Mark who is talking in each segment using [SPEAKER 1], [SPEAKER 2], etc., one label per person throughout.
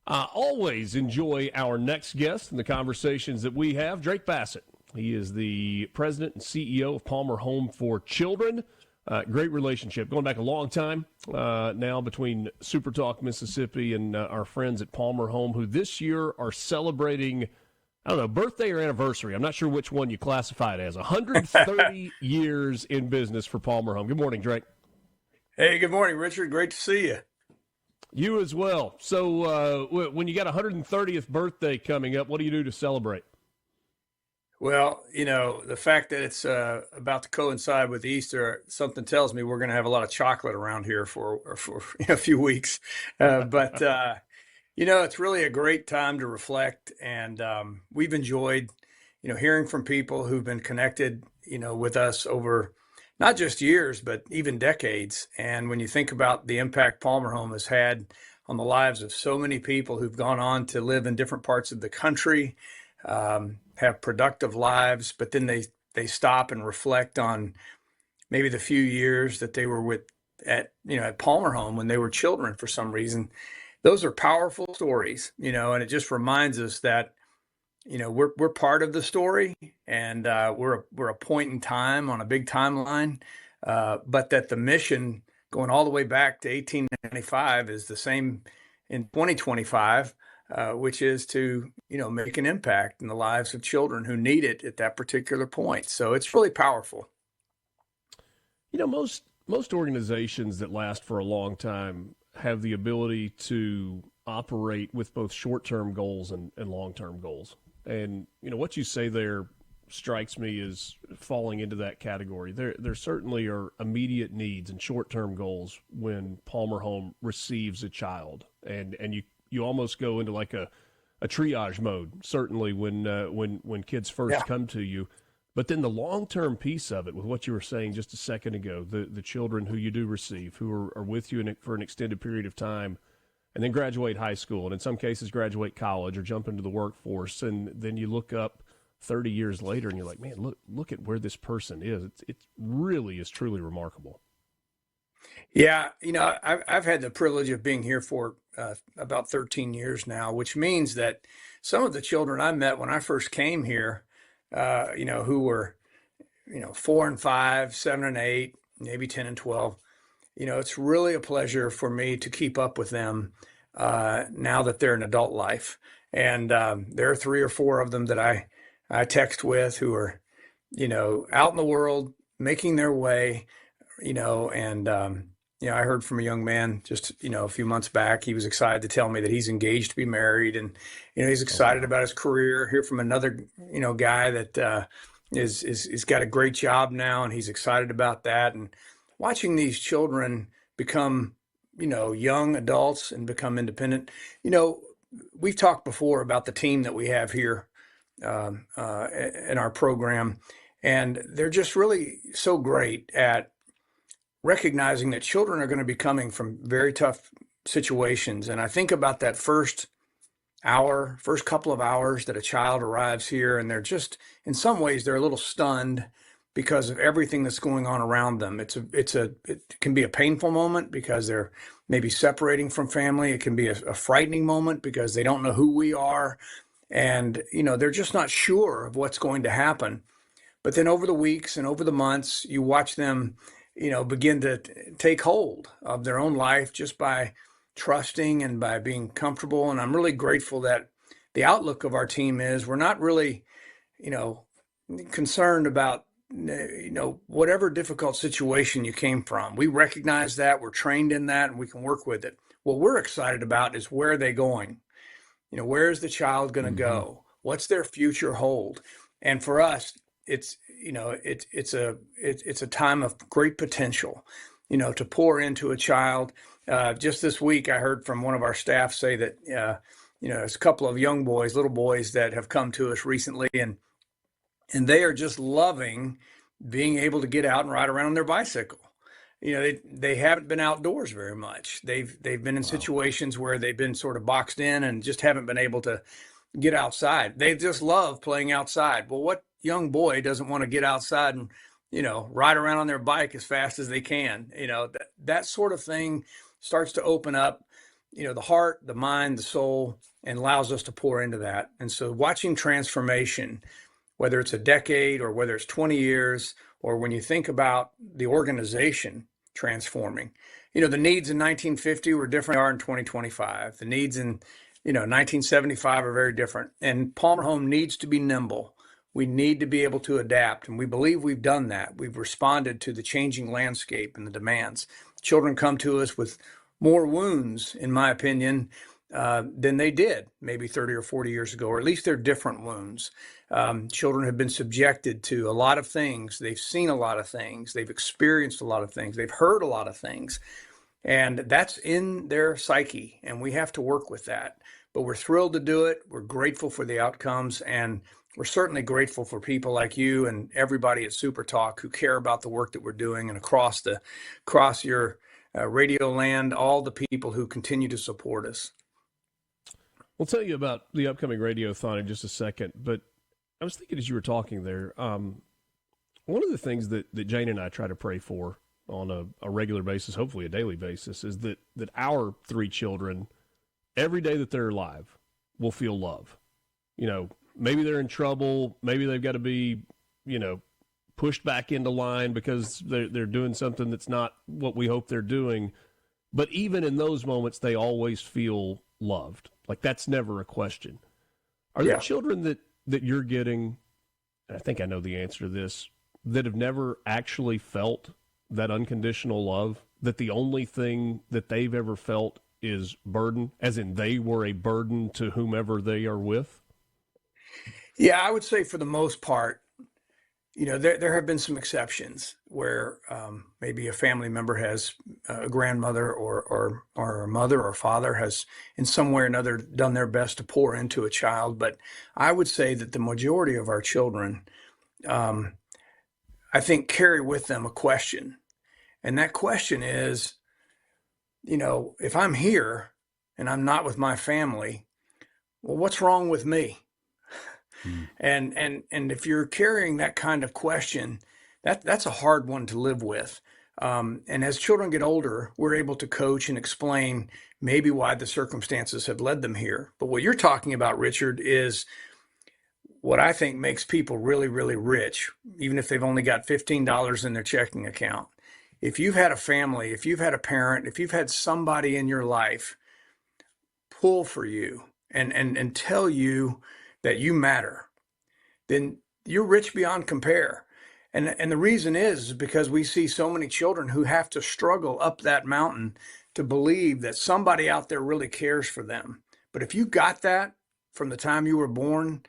[SPEAKER 1] Always enjoy our next guest and the conversations that we have. Drake Bassett. He is the president and CEO of Palmer Home for Children. Great relationship going back a long time now between SuperTalk Mississippi and our friends at Palmer Home, who this year are celebrating, I don't know, birthday or anniversary. I'm not sure which one you classify it as. 130 years in business for Palmer Home. Good morning, Drake.
[SPEAKER 2] Hey, good morning, Richard. Great to see you.
[SPEAKER 1] You as well. So when you got 130th birthday coming up, what do you do to celebrate?
[SPEAKER 2] Well, the fact that it's about to coincide with Easter, something tells me we're going to have a lot of chocolate around here for a few weeks. But it's really a great time to reflect. And we've enjoyed, hearing from people who've been connected, with us over not just years, but even decades. And when you think about the impact Palmer Home has had on the lives of so many people who've gone on to live in different parts of the country, have productive lives, but then they stop and reflect on maybe the few years that they were at Palmer Home when they were children for some reason. Those are powerful stories, and it just reminds us that we're part of the story, and we're a point in time on a big timeline, but that the mission going all the way back to 1895 is the same in 2025. Which is to, make an impact in the lives of children who need it at that particular point. So it's really powerful.
[SPEAKER 1] Most organizations that last for a long time have the ability to operate with both short-term goals and long-term goals. And, what you say there strikes me as falling into that category. There certainly are immediate needs and short-term goals when Palmer Home receives a child. And you almost go into like a triage mode, certainly when kids first come to you. But then the long-term piece of it, with what you were saying just a second ago, the children who you do receive, who are with you for an extended period of time, and then graduate high school, and in some cases graduate college or jump into the workforce, and then you look up 30 years later and you're like, man, look at where this person is. It really is truly remarkable.
[SPEAKER 2] Yeah, I've had the privilege of being here for about 13 years now, which means that some of the children I met when I first came here, who were, 4 and 5, 7 and 8, maybe 10 and 12, it's really a pleasure for me to keep up with them now that they're in adult life. And there are 3 or 4 of them that I text with who are, out in the world, making their way, and I heard from a young man just, a few months back. He was excited to tell me that he's engaged to be married, and, he's excited about his career. Hear from another, guy that is got a great job now, and he's excited about that. And watching these children become, young adults and become independent. We've talked before about the team that we have here in our program, and they're just really so great at recognizing that children are going to be coming from very tough situations. And I think about that first couple of hours that a child arrives here, and they're just, in some ways, they're a little stunned because of everything that's going on around them. It can be a painful moment because they're maybe separating from family. It can be a frightening moment because they don't know who we are. And, they're just not sure of what's going to happen. But then over the weeks and over the months, you watch them begin to take hold of their own life just by trusting and by being comfortable. And I'm really grateful that the outlook of our team is we're not really, concerned about, whatever difficult situation you came from. We recognize that, we're trained in that, and we can work with it. What we're excited about is where are they going? Where is the child going to go? What's their future hold? And for us, it's a time of great potential, to pour into a child. Just this week, I heard from one of our staff say that, there's a couple of young boys, little boys that have come to us recently, and they are just loving being able to get out and ride around on their bicycle. They haven't been outdoors very much. They've been in situations where they've been sort of boxed in and just haven't been able to get outside. They just love playing outside. Well, what young boy doesn't want to get outside and, ride around on their bike as fast as they can? That sort of thing starts to open up, the heart, the mind, the soul, and allows us to pour into that. And so watching transformation, whether it's a decade or whether it's 20 years, or when you think about the organization transforming, the needs in 1950 were different than they are in 2025. The needs in, 1975 are very different. And Palmer Home needs to be nimble. We need to be able to adapt. And we believe we've done that. We've responded to the changing landscape and the demands. Children come to us with more wounds, in my opinion, than they did maybe 30 or 40 years ago, or at least they're different wounds. Children have been subjected to a lot of things. They've seen a lot of things. They've experienced a lot of things. They've heard a lot of things. And that's in their psyche, and we have to work with that. But we're thrilled to do it. We're grateful for the outcomes, and we're certainly grateful for people like you and everybody at SuperTalk who care about the work that we're doing, and across your radio land, all the people who continue to support us.
[SPEAKER 1] We'll tell you about the upcoming radiothon in just a second, but I was thinking as you were talking there, one of the things that Jane and I try to pray for on a regular basis, hopefully a daily basis, is that our 3 children, every day that they're alive, will feel love. Maybe they're in trouble, maybe they've got to be, pushed back into line because they're doing something that's not what we hope they're doing. But even in those moments, they always feel loved. Like, that's never a question. Are there children that you're getting, and I think I know the answer to this, that have never actually felt that unconditional love, that the only thing that they've ever felt is burden, as in they were a burden to whomever they are with?
[SPEAKER 2] Yeah, I would say for the most part, there have been some exceptions where maybe a family member has a grandmother or a mother or father has in some way or another done their best to pour into a child. But I would say that the majority of our children, I think, carry with them a question. And that question is, if I'm here and I'm not with my family, well, what's wrong with me? And if you're carrying that kind of question, that's a hard one to live with. And as children get older, we're able to coach and explain maybe why the circumstances have led them here. But what you're talking about, Richard, is what I think makes people really, really rich, even if they've only got $15 in their checking account. If you've had a family, if you've had a parent, if you've had somebody in your life pull for you and tell you that you matter, then you're rich beyond compare. And the reason is because we see so many children who have to struggle up that mountain to believe that somebody out there really cares for them. But if you got that from the time you were born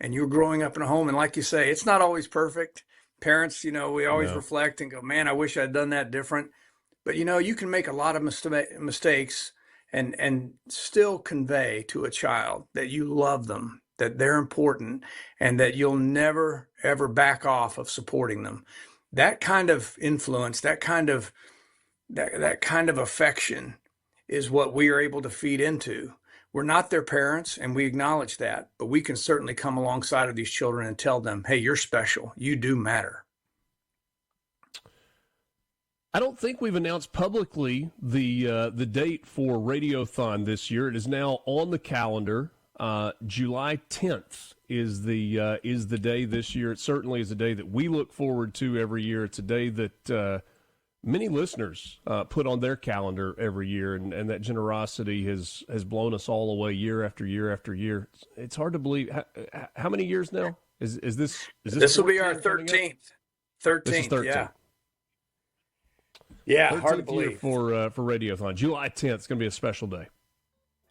[SPEAKER 2] and you were growing up in a home, and like you say, it's not always perfect. Parents, we always reflect and go, man, I wish I'd done that different. But, you can make a lot of mistakes and still convey to a child that you love them, that they're important, and that you'll never, ever back off of supporting them. That kind of influence, that kind of affection is what we are able to feed into. We're not their parents, and we acknowledge that, but we can certainly come alongside of these children and tell them, hey, you're special. You do matter.
[SPEAKER 1] I don't think we've announced publicly the date for Radiothon this year. It is now on the calendar. July 10th is the day this year. It certainly is a day that we look forward to every year. It's a day that many listeners put on their calendar every year, and that generosity has blown us all away year after year after year. It's hard to believe. How many years now? Is this
[SPEAKER 2] This will be our 13th. 13th, yeah. Yeah, hard to believe.
[SPEAKER 1] For Radiothon. July 10th is going to be a special day.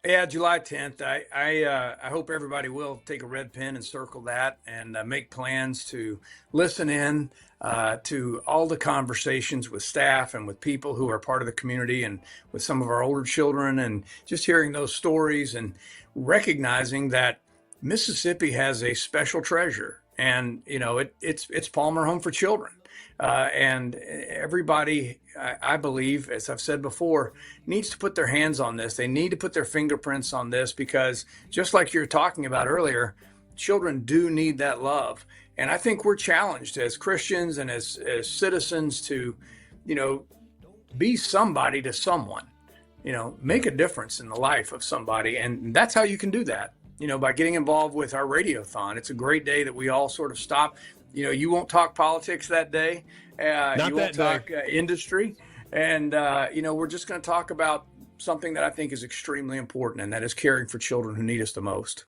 [SPEAKER 2] Yeah, July 10th. I hope everybody will take a red pen and circle that and make plans to listen in to all the conversations with staff and with people who are part of the community and with some of our older children, and just hearing those stories and recognizing that Mississippi has a special treasure, and it's Palmer Home for Children. And everybody, I believe, as I've said before, needs to put their hands on this. They need to put their fingerprints on this, because just like you were talking about earlier, children do need that love. And I think we're challenged as Christians and as citizens to, be somebody to someone. make a difference in the life of somebody. And that's how you can do that, by getting involved with our radiothon. It's a great day that we all sort of stop. You won't talk politics that day.
[SPEAKER 1] Not
[SPEAKER 2] You
[SPEAKER 1] that
[SPEAKER 2] won't talk
[SPEAKER 1] day.
[SPEAKER 2] industry. And, we're just going to talk about something that I think is extremely important, and that is caring for children who need us the most.